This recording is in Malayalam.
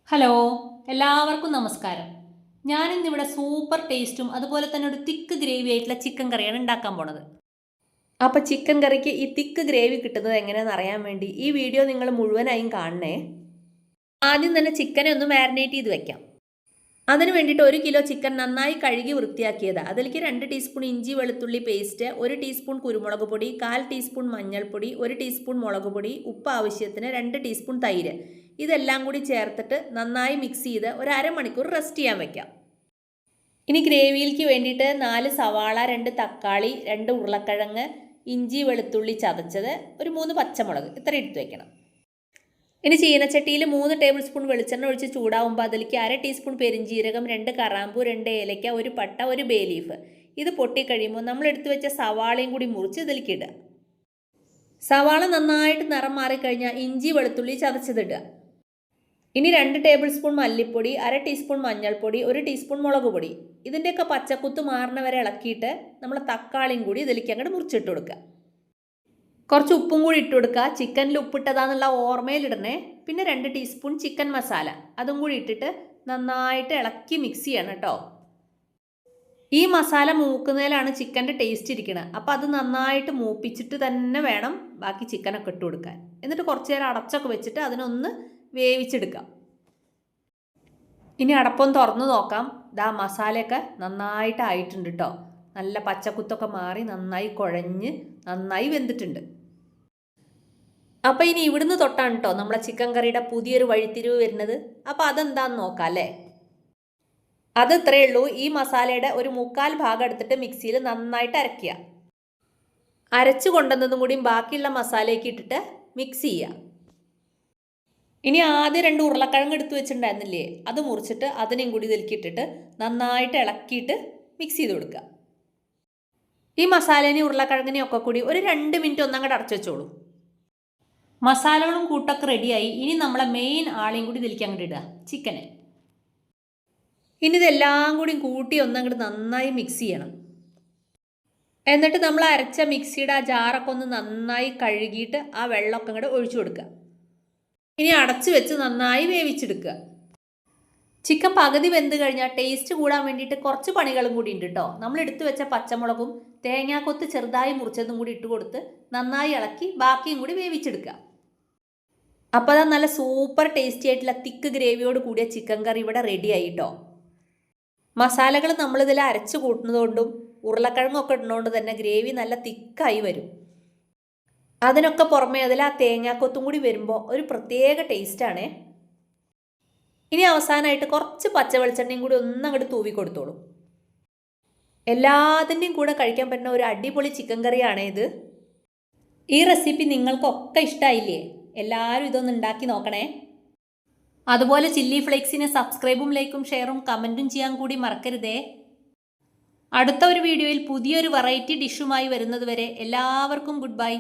ഹലോ, എല്ലാവർക്കും നമസ്കാരം. ഞാനിന്നിവിടെ സൂപ്പർ ടേസ്റ്റും അതുപോലെ തന്നെ ഒരു തിക്ക് ഗ്രേവി ആയിട്ടുള്ള ചിക്കൻ കറിയാണ് ഉണ്ടാക്കാൻ പോണത്. അപ്പോൾ ചിക്കൻ കറിക്ക് ഈ തിക്ക് ഗ്രേവി കിട്ടുന്നത് എങ്ങനെയാണെന്ന് അറിയാൻ വേണ്ടി ഈ വീഡിയോ നിങ്ങൾ മുഴുവനായും കാണണേ. ആദ്യം തന്നെ ചിക്കനെ ഒന്ന് മാരിനേറ്റ് ചെയ്ത് വെക്കാം. അതിന് വേണ്ടിയിട്ട് 1 കിലോ ചിക്കൻ നന്നായി കഴുകി വൃത്തിയാക്കിയത്. അതിലേക്ക് 2 ടീസ്പൂൺ ഇഞ്ചി വെളുത്തുള്ളി പേസ്റ്റ്, 1 ടീസ്പൂൺ കുരുമുളക് പൊടി, 1/4 ടീസ്പൂൺ മഞ്ഞൾപ്പൊടി, 1 ടീസ്പൂൺ മുളക് പൊടി, ഉപ്പ് ആവശ്യത്തിന്, 2 ടീസ്പൂൺ തൈര്. ഇതെല്ലാം കൂടി ചേർത്തിട്ട് നന്നായി മിക്സ് ചെയ്ത് ഒരു അരമണിക്കൂർ റെസ്റ്റ് ചെയ്യാൻ വെക്കാം. ഇനി ഗ്രേവിയിലേക്ക് വേണ്ടിയിട്ട് 4 സവാള, 2 തക്കാളി, 2 ഉരുളക്കിഴങ്ങ്, ഇഞ്ചി വെളുത്തുള്ളി ചതച്ചത്, ഒരു 3 പച്ചമുളക് ഇത്ര എടുത്ത് വെക്കണം. ഇനി ചീനച്ചട്ടിയിൽ 3 ടേബിൾ സ്പൂൺ വെളിച്ചെണ്ണ ഒഴിച്ച് ചൂടാവുമ്പോൾ അതിലേക്ക് 1/2 ടീസ്പൂൺ പെരിഞ്ജീരകം, 2 കറാമ്പൂ, 2 ഏലക്ക, 1 പട്ട, 1 ബേ ലീഫ്. ഇത് പൊട്ടിക്കഴിയുമ്പോൾ നമ്മൾ എടുത്തു വെച്ച സവാളയും കൂടി മുറിച്ച് ഇതിലേക്ക് ഇടുക. സവാള നന്നായിട്ട് നിറം മാറിക്കഴിഞ്ഞാൽ ഇഞ്ചി വെളുത്തുള്ളി ചതച്ചതിടുക. ഇനി 2 ടേബിൾ സ്പൂൺ മല്ലിപ്പൊടി, 1/2 ടീസ്പൂൺ മഞ്ഞൾപ്പൊടി, 1 ടീസ്പൂൺ മുളക് പൊടി. ഇതിൻ്റെയൊക്കെ പച്ചക്കുത്ത് മാറുന്ന വരെ ഇളക്കിയിട്ട് നമ്മൾ തക്കാളിയും കൂടി ഇതിലേക്ക് അങ്ങോട്ട് മുറിച്ചിട്ട് കൊടുക്കുക. കുറച്ച് ഉപ്പും കൂടി ഇട്ട് കൊടുക്കുക. ചിക്കനിൽ ഉപ്പിട്ടതാന്നുള്ള ഓർമ്മയിലിടണേ. പിന്നെ 2 ടീസ്പൂൺ ചിക്കൻ മസാല അതും കൂടി ഇട്ടിട്ട് നന്നായിട്ട് ഇളക്കി മിക്സ് ചെയ്യണം കേട്ടോ. ഈ മസാല മൂക്കുന്നതിലാണ് ചിക്കൻ്റെ ടേസ്റ്റ് ഇരിക്കുന്നത്. അപ്പോൾ അത് നന്നായിട്ട് മൂപ്പിച്ചിട്ട് തന്നെ വേണം ബാക്കി ചിക്കനൊക്കെ ഇട്ട് കൊടുക്കാൻ. എന്നിട്ട് കുറച്ച് നേരം അടച്ചൊക്കെ വെച്ചിട്ട് അതിനൊന്ന് വേവിച്ചെടുക്കാം. ഇനി അടപ്പം തുറന്ന് നോക്കാം. മസാലയൊക്കെ നന്നായിട്ട് ആയിട്ടുണ്ട് കേട്ടോ. നല്ല പച്ചക്കുത്തൊക്കെ മാറി നന്നായി കുഴഞ്ഞ് നന്നായി വെന്തിട്ടുണ്ട്. അപ്പോൾ ഇനി ഇവിടുന്ന് തൊട്ടാണ് കേട്ടോ നമ്മളെ ചിക്കൻ കറിയുടെ പുതിയൊരു വഴിത്തിരിവ് വരുന്നത്. അപ്പോൾ അതെന്താന്ന് നോക്കാം അല്ലേ. അത് ഇത്രയേ ഉള്ളൂ. ഈ മസാലയുടെ ഒരു 1/4 ഭാഗം എടുത്തിട്ട് മിക്സിയിൽ നന്നായിട്ട് അരയ്ക്കുക. അരച്ചു കൊണ്ടുവന്നതും കൂടിയും ബാക്കിയുള്ള മസാലയ്ക്ക് ഇട്ടിട്ട് മിക്സ് ചെയ്യുക. ഇനി ആദ്യം 2 ഉരുളക്കിഴങ്ങ് എടുത്ത് വെച്ചിട്ടുണ്ടായിരുന്നില്ലേ, അത് മുറിച്ചിട്ട് അതിനെയും കൂടി ഇതിലേക്ക് ഇട്ടിട്ട് നന്നായിട്ട് ഇളക്കിയിട്ട് മിക്സ് ചെയ്ത് കൊടുക്കുക. ഈ മസാലേനെയും ഉരുളക്കിഴങ്ങിനെയും ഒക്കെ കൂടി ഒരു 2 മിനിറ്റ് ഒന്നങ്ങോട്ട് അടച്ചു വെച്ചോളൂ. മസാലകളും കൂട്ടൊക്കെ റെഡിയായി. ഇനി നമ്മളെ മെയിൻ ആളെയും കൂടി ഇതിലേക്ക് അങ്ങോട്ട് ഇടുക, ചിക്കനെ. ഇനി ഇതെല്ലാം കൂടി കൂട്ടി ഒന്നങ്ങോട്ട് നന്നായി മിക്സ് ചെയ്യണം. എന്നിട്ട് നമ്മൾ അരച്ച മിക്സിയുടെ ആ ജാറൊക്കെ ഒന്ന് നന്നായി കഴുകിയിട്ട് ആ വെള്ളമൊക്കെ അങ്ങോട്ട് ഒഴിച്ചു കൊടുക്കുക. ഇനി അടച്ചു വെച്ച് നന്നായി വേവിച്ചെടുക്കുക. ചിക്കൻ പകുതി വെന്ത് കഴിഞ്ഞാൽ ടേസ്റ്റ് കൂടാൻ വേണ്ടിയിട്ട് കുറച്ച് പണികളും കൂടി ഉണ്ട് കേട്ടോ. നമ്മൾ എടുത്തു വെച്ച പച്ചമുളകും തേങ്ങാക്കൊത്ത് ചെറുതായി മുറിച്ചതും കൂടി ഇട്ട് കൊടുത്ത് നന്നായി ഇളക്കി ബാക്കിയും കൂടി വേവിച്ചെടുക്കുക. അപ്പോൾ അത് നല്ല സൂപ്പർ ടേസ്റ്റി ആയിട്ടുള്ള തിക്ക് ഗ്രേവിയോട് കൂടിയ ചിക്കൻ കറി ഇവിടെ റെഡി ആയിട്ടോ. മസാലകൾ നമ്മളിതിൽ അരച്ച് കൂട്ടുന്നതുകൊണ്ടും ഉരുളക്കിഴങ്ങൊക്കെ ഇടുന്നതുകൊണ്ട് തന്നെ ഗ്രേവി നല്ല തിക്കായി വരും. അതിനൊക്കെ പുറമെ അതിൽ ആ തേങ്ങാക്കൊത്തും കൂടി വരുമ്പോൾ ഒരു പ്രത്യേക ടേസ്റ്റാണേ. ഇനി അവസാനമായിട്ട് കുറച്ച് പച്ച വെളിച്ചെണ്ണയും കൂടി ഒന്നങ്ങോട്ട് തൂവി കൊടുത്തോളൂ. എല്ലാത്തിൻ്റെയും കൂടെ കഴിക്കാൻ പറ്റുന്ന ഒരു അടിപൊളി ചിക്കൻ കറിയാണ് ഇത്. ഈ റെസിപ്പി നിങ്ങൾക്കൊക്കെ ഇഷ്ടമായില്ലേ? എല്ലാവരും ഇതൊന്ന് ഉണ്ടാക്കി നോക്കണേ. അതുപോലെ ചില്ലി ഫ്ലേക്സിന് സബ്സ്ക്രൈബും ലൈക്കും ഷെയറും കമൻറ്റും ചെയ്യാൻ കൂടി മറക്കരുതേ. അടുത്ത ഒരു വീഡിയോയിൽ പുതിയൊരു വെറൈറ്റി ഡിഷുമായി വരുന്നത് വരെ എല്ലാവർക്കും ഗുഡ് ബൈ.